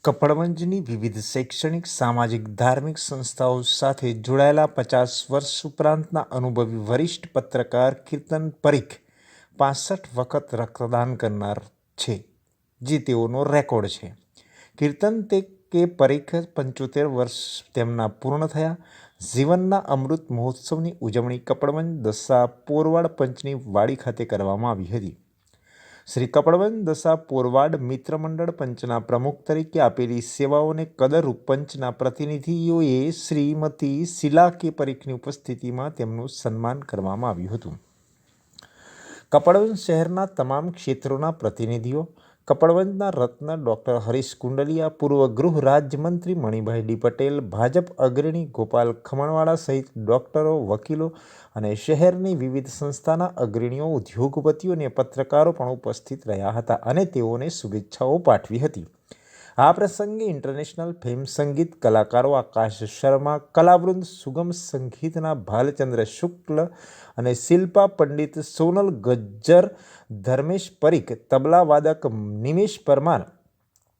કપડવંજની વિવિધ શૈક્ષણિક, સામાજિક, ધાર્મિક સંસ્થાઓ સાથે જોડાયેલા 50 વર્ષ ઉપરાંતના અનુભવી વરિષ્ઠ પત્રકાર કીર્તન પરીખ 65 વખત રક્તદાન કરનાર છે, જે તેઓનો રેકોર્ડ છે. કીર્તન કે પરીખ 75 વર્ષ તેમના પૂર્ણ થયા. જીવનના અમૃત મહોત્સવની ઉજવણી કપડવંજ દસા પોરવાડ પંચની વાડી ખાતે કરવામાં આવી હતી. શ્રી કપડવંજ દસા પોરવાડ મિત્ર મંડળ પંચના પ્રમુખ તરીકે આપેલી સેવાઓને કદરરૂપ પંચના પ્રતિનિધિઓએ શ્રીમતી શીલા કે પરીખની ઉપસ્થિતિમાં તેમનું સન્માન કરવામાં આવ્યું હતું. કપડવંજ શહેરના તમામ ક્ષેત્રોના પ્રતિનિધિઓ, કપડવંજના રત્ન ડૉક્ટર હરીશ કુંડલિયા, પૂર્વ ગૃહ રાજ્યમંત્રી મણિભાઈ ડી પટેલ, ભાજપ અગ્રણી ગોપાલ ખમણવાળા સહિત ડૉક્ટરો, વકીલો અને શહેરની વિવિધ સંસ્થાના અગ્રણીઓ, ઉદ્યોગપતિઓ અને પત્રકારો પણ ઉપસ્થિત રહ્યા હતા અને તેઓને શુભેચ્છાઓ પાઠવી હતી. આ પ્રસંગે ઇન્ટરનેશનલ ફિલ્મ સંગીત કલાકારો આકાશ શર્મા, કલાવૃંદ સુગમ સંગીતના ભાલચંદ્ર શુક્લ અને શિલ્પા પંડિત, સોનલ ગજ્જર, ધર્મેશ પરીખ, તબલા વાદક નિમેશ પરમાર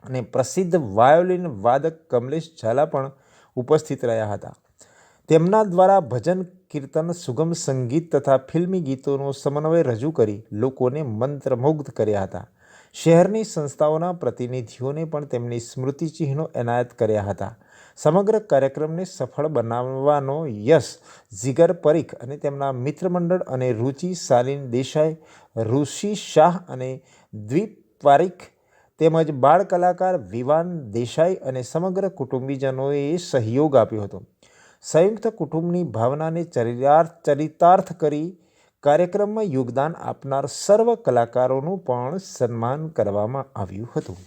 અને પ્રસિદ્ધ વાયોલિન વાદક કમલેશ ઝાલા પણ ઉપસ્થિત રહ્યા હતા. તેમના દ્વારા ભજન, કીર્તન, સુગમ સંગીત તથા ફિલ્મી ગીતોનો સમન્વય રજૂ કરી લોકોને મંત્રમુગ્ધ કર્યા હતા. શહેરની સંસ્થાઓના પ્રતિનિધિઓને પણ તેમની સ્મૃતિચિહ્નો એનાયત કર્યા હતા. સમગ્ર કાર્યક્રમને સફળ બનાવવાનો યશ જીગર પરીખ અને તેમના મિત્ર મંડળ અને રુચિ શાલીન દેસાઈ, ઋષિ શાહ અને દ્વીપ પારીખ તેમજ બાળ કલાકાર વિવાન દેસાઈ અને સમગ્ર કુટુંબીજનોએ સહયોગ આપ્યો હતો. સંયુક્ત કુટુંબની ભાવનાને ચરિતાર્થ કરી કાર્યક્રમમાં યોગદાન આપનાર સર્વ કલાકારોનું પણ સન્માન કરવામાં આવ્યું હતું.